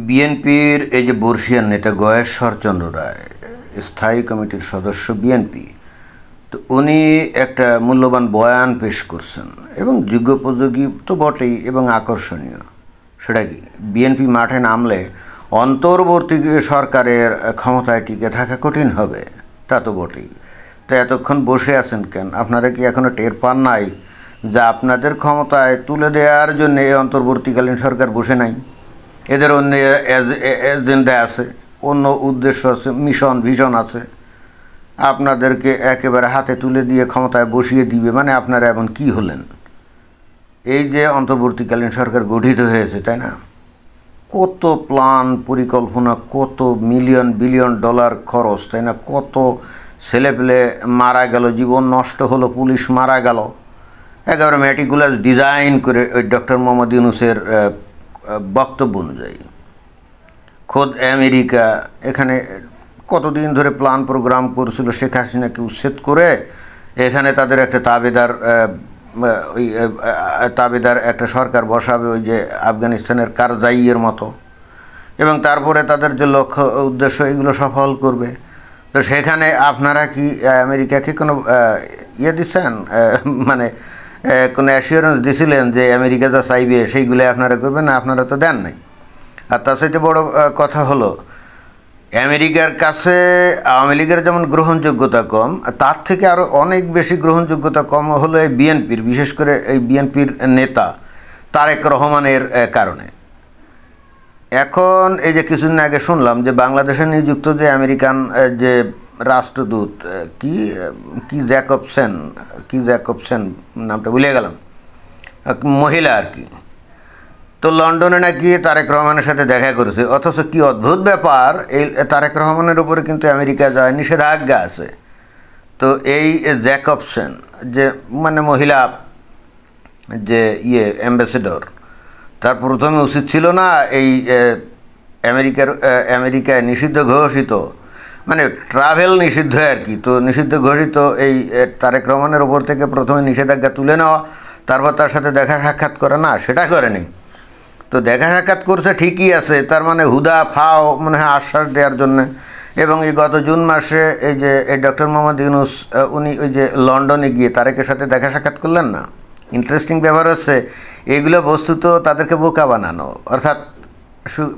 বিএনপির এই যে বর্ষিয়ান নেতা গয়েশ্বরচন্দ্র রায়, স্থায়ী কমিটির সদস্য বিএনপি, তো উনি একটা মূল্যবান বয়ান পেশ করছেন এবং যুগোপযোগী তো বটেই এবং আকর্ষণীয়। সেটা কি, বিএনপি মাঠে নামলে অন্তর্বর্তী সরকারের ক্ষমতায় টিকে থাকা কঠিন হবে, তা তো বটেই। তো এতক্ষণ বসে আছেন কেন? আপনারা কি এখনও টের পান নাই যে আপনাদের ক্ষমতায় তুলে দেওয়ার জন্য এই অন্তর্বর্তীকালীন সরকার বসে নাই? এদের অন্য এজেন্ডা আছে, অন্য উদ্দেশ্য আছে, মিশন ভিশন আছে। আপনাদেরকে একেবারে হাতে তুলে দিয়ে ক্ষমতায় বসিয়ে দিবে, মানে আপনারা এখন কি হলেন? এই যে অন্তর্বর্তীকালীন সরকার গঠিত হয়েছে, তাই না, কত প্ল্যান পরিকল্পনা, কত মিলিয়ন বিলিয়ন ডলার খরচ, তাই না, কত ছেলেপেলে মারা গেল, জীবন নষ্ট হলো, পুলিশ মারা গেল, একেবারে ম্যাটিকুলাস ডিজাইন করে ওই ডক্টর মোহাম্মদ ইউনূসের বক্তব্য অনুযায়ী। খোদ আমেরিকা এখানে কতদিন ধরে প্ল্যান প্রোগ্রাম করছিল শেখ হাসিনাকে উচ্ছেদ করে এখানে তাদের একটা তাবেদার একটা সরকার বসাবে, ওই যে আফগানিস্তানের কারজাইয়ের মতো, এবং তারপরে তাদের যে লক্ষ্য উদ্দেশ্য এগুলো সফল করবে। তো সেখানে আপনারা কি আমেরিকাকে কোনো দিচ্ছেন, মানে কোনো অ্যাসিওরেন্স দিছিলেন যে আমেরিকা যা চাইবে সেইগুলো আপনারা করবেন না? আপনারা তো দেন নাই। আর তার সাথে বড় কথা হলো, আমেরিকার কাছে আওয়ামী লীগের যেমন গ্রহণযোগ্যতা কম, তার থেকে আরও অনেক বেশি গ্রহণযোগ্যতা কম হলো এই বিএনপির, বিশেষ করে এই বিএনপির নেতা তারেক রহমানের কারণে। এখন এই যে কিছুদিন আগে শুনলাম যে বাংলাদেশে নিযুক্ত যে আমেরিকান যে রাষ্ট্রদূত কি জ্যাকবসেন নামটা ভুলে গেলাম, মহিলা আর কি, তো লন্ডনে নাকি তারেক রহমানের সাথে দেখা করেছে। অথচ কি অদ্ভুত ব্যাপার, এই তারেক রহমানের উপরে কিন্তু আমেরিকা যায় নিষেধাজ্ঞা আছে। তো এই জ্যাকবসেন যে মানে মহিলা যে অ্যাম্বাসেডর, তার প্রথমে উচিত ছিল না এই আমেরিকায় নিষিদ্ধ ঘোষিত, মানে ট্রাভেল নিষিদ্ধ আর কি, তো নিষিদ্ধ ঘোষিত এই তারেক রহমানের ওপর থেকে প্রথমে নিষেধাজ্ঞা তুলে নেওয়া, তারপর তার সাথে দেখা সাক্ষাৎ করে? না, সেটা করেনি। তো দেখা সাক্ষাৎ করছে ঠিকই আছে, তার মানে হুদা ফাও মনে হয় আশ্বাস দেওয়ার জন্যে। এবং এই গত জুন মাসে এই যে ডক্টর মোহাম্মদ ইউনূস উনি ওই যে লন্ডনে গিয়ে তারেকের সাথে দেখা সাক্ষাৎ করলেন না। ইন্টারেস্টিং ব্যাপার হচ্ছে, এগুলো বস্তুত তাদেরকে বোকা বানানো, অর্থাৎ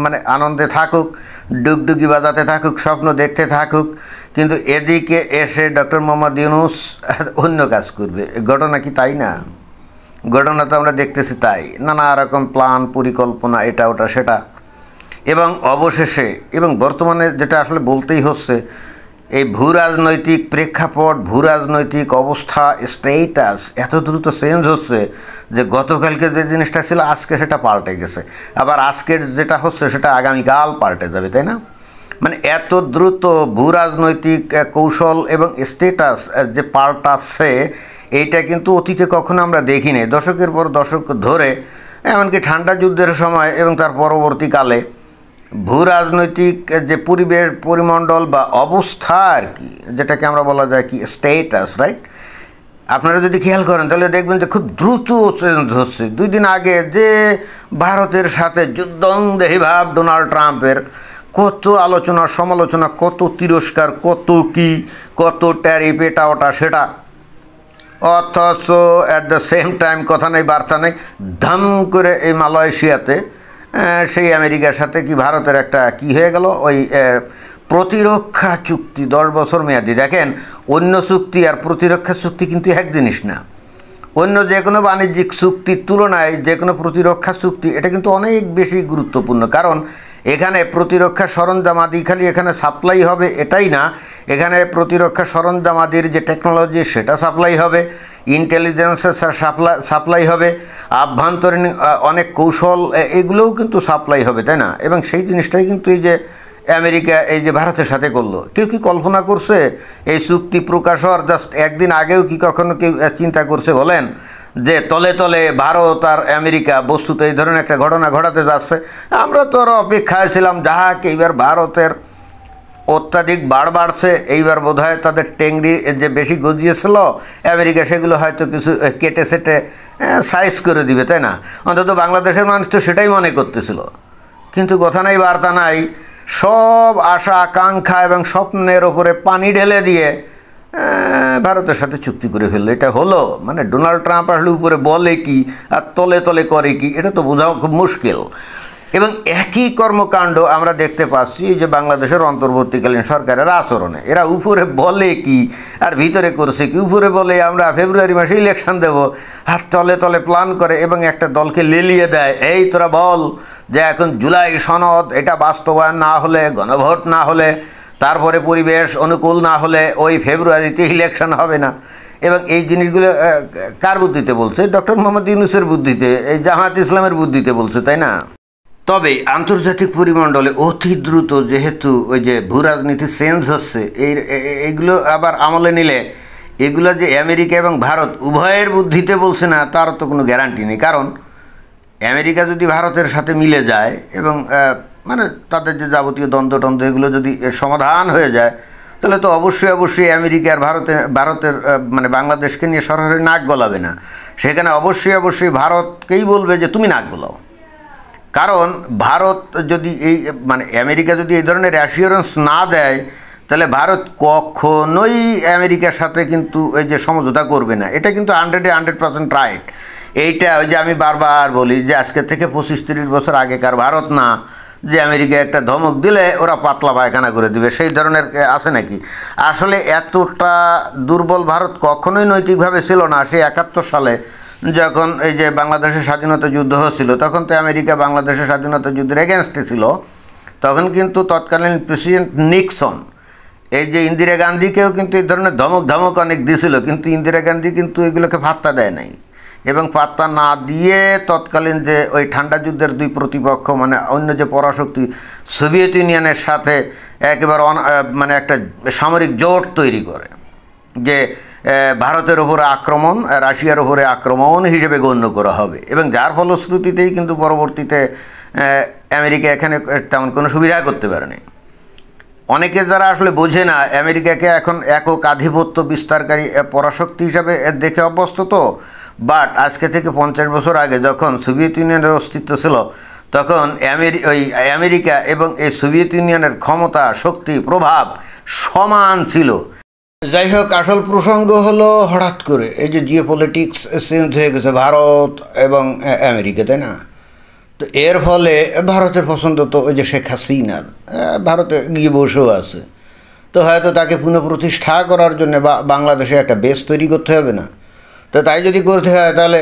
মানে আনন্দে থাকুক, ডুগডুগি বাজাতে থাকুক, স্বপ্ন দেখতে থাকুক, কিন্তু এদিকে এসে ডক্টর মোহাম্মদ ইউনূস অন্য কাজ করবে। ঘটনা কি তাই না? ঘটনা তো আমরা দেখতেছি তাই, নানা রকম প্ল্যান পরিকল্পনা, এটা ওটা সেটা। এবং অবশেষে এবং বর্তমানে যেটা আসলে বলতেই হচ্ছে, এই ভূরাজনৈতিক প্রেক্ষাপট, ভূরাজনৈতিক অবস্থা, স্টেটাস এত দ্রুত চেঞ্জ হচ্ছে যে গতকালকে যে জিনিসটা ছিল আজকে সেটা পাল্টে গেছে, আবার আজকের যেটা হচ্ছে সেটা আগামীকাল পাল্টে যাবে, তাই না? মানে এত দ্রুত ভূরাজনৈতিক কৌশল এবং স্টেটাস যে পাল্টাচ্ছে, এইটা কিন্তু অতীতে কখনো আমরা দেখিনি। দশকের পর দশক ধরে, এমনকি ঠান্ডা যুদ্ধের সময় এবং তার পরবর্তীকালে ভূরাজনৈতিক যে পরিবেশ, পরিমণ্ডল বা অবস্থা আর কি, যেটাকে আমরা বলা যায় কি স্টেটাস, রাইট? আপনারা যদি খেয়াল করেন তাহলে দেখবেন যে খুব দ্রুত চেঞ্জ হচ্ছে। 2 দিন আগে যে ভারতের সাথে যুদ্ধংদেহী ভাব ডোনাল্ড ট্রাম্পের, কত আলোচনা সমালোচনা, কত তিরস্কার, কত ট্যারিফ, এটা ওটা সেটা, অথচ অ্যাট দ্য সেম টাইম কথা নেই বার্তা নেই, ধাম করে এই মালয়েশিয়াতে সেই আমেরিকার সাথে কি ভারতের একটা কি হয়ে গেল, ওই প্রতিরক্ষা চুক্তি 10 বছর মেয়াদি। দেখেন, অন্য চুক্তি আর প্রতিরক্ষা চুক্তি কিন্তু এক জিনিস না। অন্য যে কোনো বাণিজ্যিক চুক্তির তুলনায় যে কোনো প্রতিরক্ষা চুক্তি এটা কিন্তু অনেক বেশি গুরুত্বপূর্ণ, কারণ এখানে প্রতিরক্ষা সরঞ্জামাদি খালি এখানে সাপ্লাই হবে এটাই না, এখানে প্রতিরক্ষা সরঞ্জামাদির যে টেকনোলজি সেটা সাপ্লাই হবে, ইন্টেলিজেন্সের সাপ্লাই হবে, আভ্যন্তরীণ অনেক কৌশল এগুলোও কিন্তু সাপ্লাই হবে, তাই না? এবং সেই জিনিসটাই কিন্তু এই যে আমেরিকা এই যে ভারতের সাথে করলো, কেউ কি কল্পনা করছে এই চুক্তি প্রকাশ হওয়ার জাস্ট একদিন আগেও কি কখনো কেউ চিন্তা করছে বলেন যে তলে তলে ভারত আর আমেরিকা বস্তুত এই ধরনের একটা ঘটনা ঘটাতে যাচ্ছে? আমরা তো আরও অপেক্ষায় ছিলাম যাহাকে এইবার ভারতের অত্যাধিক বাড়ছে। এইবার বোধহয় তাদের টেংরি যে বেশি গজিয়েছিল আমেরিকা, সেগুলো হয়তো কিছু কেটে সেটে সাইজ করে দিবে, তাই না? অন্তত বাংলাদেশের মানুষ তো সেটাই মনে করতেছিল। কিন্তু কথা নাই বার্তা নাই, সব আশা আকাঙ্ক্ষা এবং স্বপ্নের ওপরে পানি ঢেলে দিয়ে ভারতের সাথে চুক্তি করে ফেললো। এটা হলো মানে ডোনাল্ড ট্রাম্প আসলে উপরে বলে কি আর তলে তলে করে কি, এটা তো বোঝা খুব মুশকিল। এবং একই কর্মকাণ্ড আমরা দেখতে পাচ্ছি যে বাংলাদেশের অন্তর্বর্তীকালীন সরকারের আচরণে। এরা উপরে বলে কি আর ভিতরে করছে কি। উপরে বলে আমরা ফেব্রুয়ারি মাসে ইলেকশন দেব, আর তলে তলে প্ল্যান করে এবং একটা দলকে লেলিয়ে দেয়, এই তোরা বল যে এখন জুলাই সনদ এটা বাস্তবায়ন না হলে, গণভোট না হলে, তারপরে পরিবেশ অনুকূল না হলে ওই ফেব্রুয়ারিতে ইলেকশন হবে না। এবং এই জিনিসগুলো কার বুদ্ধিতে বলছে? ডক্টর মোহাম্মদ ইউনূসের বুদ্ধিতে, এই জামায়াত ইসলামের বুদ্ধিতে বলছে, তাই না? তবে আন্তর্জাতিক পরিমণ্ডলে অতি দ্রুত যেহেতু ওই যে ভূ রাজনীতি চেঞ্জ হচ্ছে, এইগুলো আবার আমলে নিলে এগুলো যে আমেরিকা এবং ভারত উভয়ের বুদ্ধিতে বলছে না তার তো কোনো গ্যারান্টি নেই। কারণ আমেরিকা যদি ভারতের সাথে মিলে যায় এবং মানে তাদের যে যাবতীয় দ্বন্দ্ব এগুলো যদি সমাধান হয়ে যায়, তাহলে তো অবশ্যই আমেরিকা আর ভারতের মানে বাংলাদেশকে নিয়ে সরাসরি নাক গলাবে না। সেখানে অবশ্যই ভারতকেই বলবে যে তুমি নাক গলাও। কারণ ভারত যদি এই মানে আমেরিকা যদি এই ধরনের অ্যাসিওরেন্স না দেয়, তাহলে ভারত কখনোই আমেরিকার সাথে কিন্তু এই যে সমঝোতা করবে না। এটা কিন্তু 100% রাইট। এইটা ওই যে আমি বারবার বলি যে আজকে থেকে 25-30 বছর আগেকার ভারত না, যে আমেরিকা একটা ধমক দিলে ওরা পাতলা পায়খানা করে দিবে, সেই ধরনের আছে নাকি? আসলে এতটা দুর্বল ভারত কখনোই নৈতিকভাবে ছিল না। সেই 71 সালে যখন এই যে বাংলাদেশের স্বাধীনতা যুদ্ধ হচ্ছিল, তখন তো আমেরিকা বাংলাদেশের স্বাধীনতা যুদ্ধের এগেনস্টে ছিল। তখন কিন্তু তৎকালীন প্রেসিডেন্ট নিক্সন এই যে ইন্দিরা গান্ধীকেও কিন্তু এই ধরনের ধমক অনেক দিয়েছিল, কিন্তু ইন্দিরা গান্ধী কিন্তু এগুলোকে পাত্তা দেয় নাই। এবং পাত্তা না দিয়ে তৎকালীন যে ওই ঠান্ডা যুদ্ধের দুই প্রতিপক্ষ মানে অন্য যে পরাশক্তি সোভিয়েত ইউনিয়নের সাথে একেবারে মানে একটা সামরিক জোট তৈরি করে, যে ভারতের ওপরে আক্রমণ রাশিয়ার ওপরে আক্রমণ হিসেবে গণ্য করা হবে। এবং যার ফলশ্রুতিতেই কিন্তু পরবর্তীতে আমেরিকা এখানে তেমন কোনো সুবিধা করতে পারেনি। অনেকে যারা আসলে বোঝে না, আমেরিকাকে এখন একক আধিপত্য বিস্তারকারী পরাশক্তি হিসাবে দেখে অভ্যস্ত তো। বাট আজকে থেকে 50 বছর আগে যখন সোভিয়েত ইউনিয়নের অস্তিত্ব ছিল, তখন ওই আমেরিকা এবং এই সোভিয়েত ইউনিয়নের ক্ষমতা, শক্তি, প্রভাব সমান ছিল। যাই হোক, আসল প্রসঙ্গ হলো হঠাৎ করে এই যে জিওপলিটিক্স চেঞ্জ হয়ে গেছে ভারত এবং আমেরিকা, তাই না? তো এর ফলে ভারতের পছন্দ তো ওই যে শেখ হাসিনার ভারতে গিয়ে বসেও আছে, তো হয়তো তাকে পুনঃপ্রতিষ্ঠা করার জন্য বাংলাদেশে একটা বেস তৈরি করতে হবে না? তো তাই যদি করতে হয় তাহলে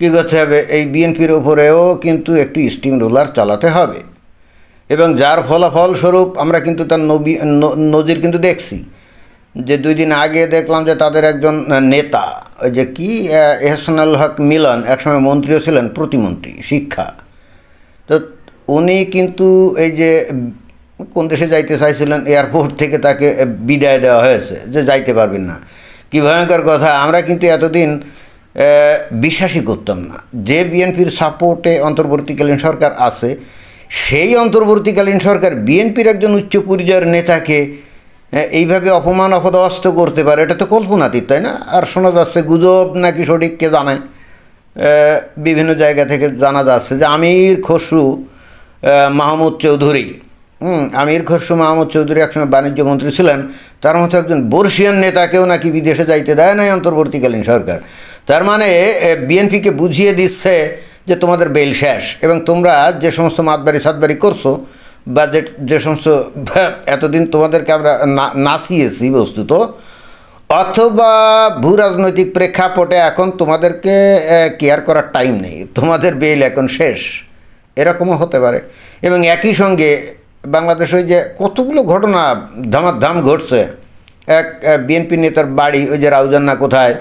কী করতে হবে? এই বিএনপির ওপরেও কিন্তু একটু স্টিম রোলার চালাতে হবে। এবং যার ফলাফলস্বরূপ আমরা কিন্তু তার নজির কিন্তু দেখছি। যে 2 দিন আগে দেখলাম যে তাদের একজন নেতা ওই যে কি এহসানুল হক মিলন, একসময় মন্ত্রীও ছিলেন, প্রতিমন্ত্রী শিক্ষা, তো উনি কিন্তু এই যে কোন দেশে যাইতে চাইছিলেন, এয়ারপোর্ট থেকে তাকে বিদায় দেওয়া হয়েছে যে যাইতে পারবেন না। কি ভয়ঙ্কর কথা! আমরা কিন্তু এতদিন বিশ্বাসই করতাম না যে বিএনপির সাপোর্টে অন্তর্বর্তীকালীন সরকার আছে, সেই অন্তর্বর্তীকালীন সরকার বিএনপির একজন উচ্চ পর্যায়ের নেতাকে এইভাবে অপমান অপদস্থ করতে পারে। এটা তো কল্পনাতীত, তাই না? আর শোনা যাচ্ছে গুজব নাকি সঠিক কে জানে, বিভিন্ন জায়গা থেকে জানা যাচ্ছে যে আমির খসরু মাহমুদ চৌধুরী একসময় বাণিজ্য মন্ত্রী ছিলেন, তার মতো একজন বর্ষিয়ান নেতাকেও নাকি বিদেশে যাইতে দেয় নাই অন্তর্বর্তীকালীন সরকার। তার মানে বিএনপিকে বুঝিয়ে দিচ্ছে যে তোমাদের বেল শেষ, এবং তোমরা যে সমস্ত সাতবারি করছো বা যে সমস্ত এতদিন তোমাদেরকে আমরা নাচিয়েছি বস্তুত, অথবা ভূ রাজনৈতিক প্রেক্ষাপটে এখন তোমাদেরকে কেয়ার করার টাইম নেই, তোমাদের বেল এখন শেষ, এরকমও হতে পারে। এবং একই সঙ্গে বাংলাদেশে ওই যে কতগুলো ঘটনা ধামাধাম ঘটছে, এক বিএনপি নেতার বাড়ি ওই যে রাউজান্না কোথায়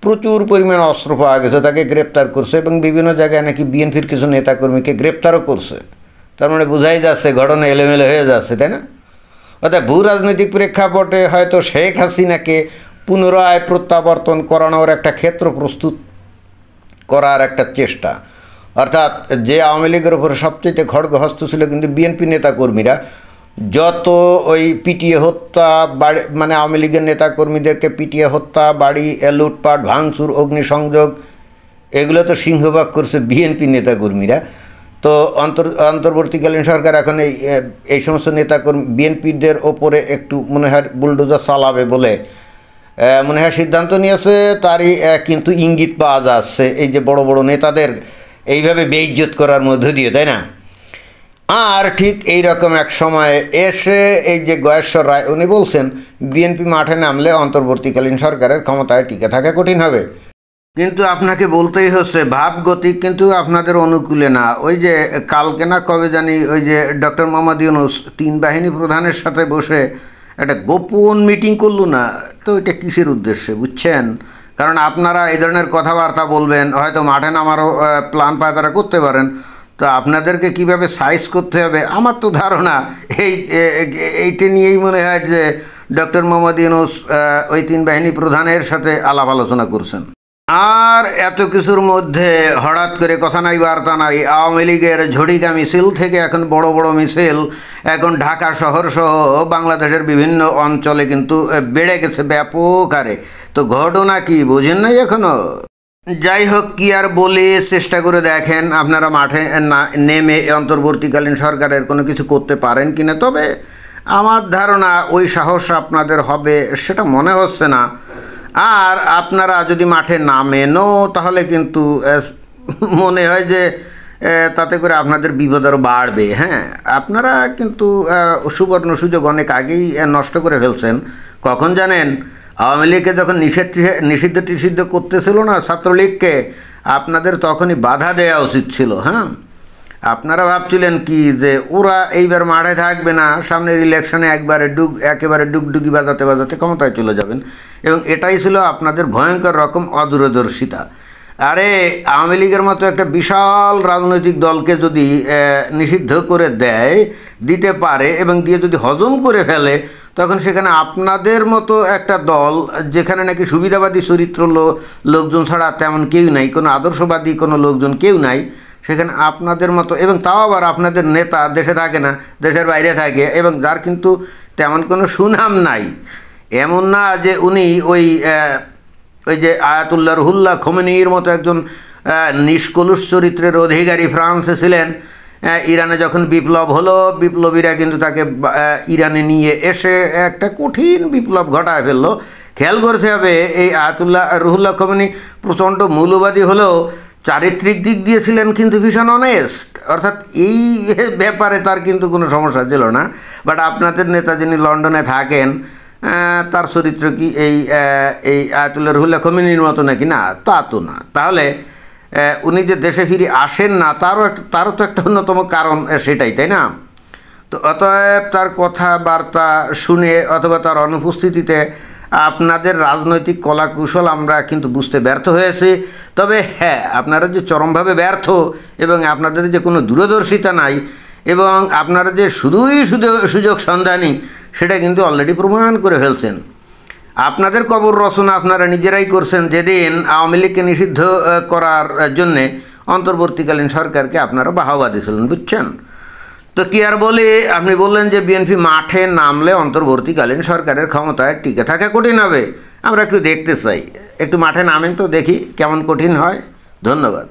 প্রচুর পরিমাণ অস্ত্র পাওয়া গেছে, তাকে গ্রেপ্তার করছে, এবং বিভিন্ন জায়গায় নাকি বিএনপির কিছু নেতাকর্মীকে গ্রেপ্তারও করছে। তার মানে বোঝাই যাচ্ছে ঘটনা এলোমেলো হয়ে যাচ্ছে, তাই না? অর্থাৎ ভূ রাজনৈতিক প্রেক্ষাপটে হয়তো শেখ হাসিনাকে পুনরায় প্রত্যাবর্তন করানোর একটা ক্ষেত্র প্রস্তুত করার একটা চেষ্টা। অর্থাৎ যে আওয়ামী লীগের উপরে সবচেয়ে খড়গহস্ত ছিল কিন্তু বিএনপি নেতাকর্মীরা, যত ওই পিটিয়ে হত্যা, বাড়ি মানে আওয়ামী লীগের নেতাকর্মীদেরকে পিটিয়ে হত্যা, বাড়ি লুটপাট, ভাঙচুর, অগ্নিসংযোগ, এগুলো তো সিংহভাগ করছে বিএনপি নেতাকর্মীরা। তো অন্তর্বর্তীকালীন সরকার এখন এই সমস্ত নেতাকর্মী বিএনপিদের ওপরে একটু মনে হয় বুলডোজার চালাবে বলে মনে হয় সিদ্ধান্ত নিয়েছে। তারই কিন্তু ইঙ্গিত পাওয়া যাচ্ছে এই যে বড় বড় নেতাদের এইভাবে বেইজ্জত করার মধ্য দিয়ে, তাই না? আর ঠিক এই রকম এক সময় এসে এই যে গয়েশ্বর রায় উনি বলছেন বিএনপি মাঠে নামলে অন্তর্বর্তীকালীন সরকারের ক্ষমতায় টিকে থাকা কঠিন হবে। কিন্তু আপনাকে বলতেই হচ্ছে ভাবগতিক কিন্তু আপনাদের অনুকূলে না। ওই যে কালকে না কবে জানি ওই যে ডক্টর মোহাম্মদ ইউনূস 3 বাহিনী প্রধানের সাথে বসে একটা গোপন মিটিং করলো না, তো এটা কিসের উদ্দেশ্যে বুঝছেন? কারণ আপনারা এই ধরনের কথাবার্তা বলবেন, হয়তো মাঠে নামারও প্ল্যান পায়তারা করতে পারেন। তো আপনাদেরকে কিভাবে সাইজ করতে হবে আমার তো ধারণা এইটা নিয়েই মনে হয় যে ডক্টর মোহাম্মদ ইউনূস ওই 3 বাহিনী প্রধানের সাথে আলাপ আলোচনা করছেন। আর এত কিছুর মধ্যে হঠাৎ করে কথা নাই বার্তা নাই, আওয়ামী লীগের ঝটিকা মিছিল থেকে এখন বড় বড় মিছিল এখন ঢাকা শহর সহ বাংলাদেশের বিভিন্ন অঞ্চলে কিন্তু বেড়ে গেছে ব্যাপক হারে। তো ঘটনা কি বোঝেন নাই এখনো? যাই হোক, কি আর বলে, চেষ্টা করে দেখেন আপনারা মাঠে নেমে অন্তর্বর্তীকালীন সরকারের কোনো কিছু করতে পারেন কিনা। তবে আমার ধারণা ওই সাহস আপনাদের হবে সেটা মনে হচ্ছে না। আর আপনারা যদি মাঠে নামেনও তাহলে কিন্তু মনে হয় যে তাতে করে আপনাদের বিপদ আরও বাড়বে। হ্যাঁ, আপনারা কিন্তু সুবর্ণ সুযোগ অনেক আগেই নষ্ট করে ফেলছেন। কখন জানেন? আওয়ামী লীগকে যখন নিষিদ্ধ করতেছিল না ছাত্রলীগকে, আপনাদের তখনই বাধা দেওয়া উচিত ছিল। হ্যাঁ, আপনারা ভাবছিলেন কি যে ওরা এইবার মাঠে থাকবে না, সামনের ইলেকশনে একেবারে ডুগডুগি বাজাতে বাজাতে ক্ষমতায় চলে যাবেন, এবং এটাই ছিল আপনাদের ভয়ঙ্কর রকম অদূরদর্শিতা। আরে আওয়ামী লীগের মতো একটা বিশাল রাজনৈতিক দলকে যদি নিষিদ্ধ করে দিতে পারে এবং দিয়ে যদি হজম করে ফেলে, তখন সেখানে আপনাদের মতো একটা দল যেখানে নাকি সুবিধাবাদী চরিত্র লোকজন ছাড়া তেমন কেউ নাই, কোনো আদর্শবাদী কোনো লোকজন কেউ নাই, সেখানে আপনাদের মতো, এবং তাও আবার আপনাদের নেতা দেশে থাকে না, দেশের বাইরে থাকে, এবং যার কিন্তু তেমন কোনো সুনাম নাই। এমন না যে উনি ওই যে আয়াতুল্লাহ রুহুল্লাহ খোমেনির মতো একজন নিষ্কলুষ চরিত্রের অধিকারী ফ্রান্সে ছিলেন। ইরানে যখন বিপ্লব হলো, বিপ্লবীরা কিন্তু তাকে ইরানে নিয়ে এসে একটা কঠিন বিপ্লব ঘটায় ফেললো। খেয়াল করতে হবে, এই আয়াতুল্লাহ রুহুল্লাহ খোমেনি প্রচণ্ড মৌলবাদী হলেও চারিত্রিক দিক দিয়ে ছিলেন কিন্তু ভীষণ অনেস্ট, অর্থাৎ এই ব্যাপারে তার কিন্তু কোনো সমস্যা ছিল না। বাট আপনাদের নেতা যিনি লন্ডনে থাকেন, তার চরিত্র কি এই আয়াতুল্লাহ রুহুল্লাহ খোমেনির মতো নাকি? না, তা তো না। তাহলে উনি যে দেশে ফিরে আসেন না, তারও তো একটা অন্যতম কারণ সেটাই, তাই না? তো অতএব তার কথাবার্তা শুনে অথবা তার অনুপস্থিতিতে আপনাদের রাজনৈতিক কলাকুশল আমরা কিন্তু বুঝতে ব্যর্থ হয়েছি। তবে হ্যাঁ, আপনারা যে চরমভাবে ব্যর্থ এবং আপনাদের যে কোনো দূরদর্শিতা নাই এবং আপনারা যে শুধুই সুযোগ সন্ধানী, সেটা কিন্তু অলরেডি প্রমাণ করে ফেলছেন। আপনাদের কবর রচনা আপনারা নিজেরাই করছেন যেদিন আওয়ামী লীগকে নিষিদ্ধ করার জন্যে অন্তর্বর্তীকালীন সরকারকে আপনারা বাহবা দিয়েছিলেন, বুঝছেন? তো কি আর বলে, আপনি বললেন যে বিএনপি মাঠে নামলে অন্তর্বর্তীকালীন সরকারের ক্ষমতায় টিকে থাকা কঠিন হবে। আমরা একটু দেখতে চাই, একটু মাঠে নামেন তো দেখি কেমন কঠিন হয়। ধন্যবাদ।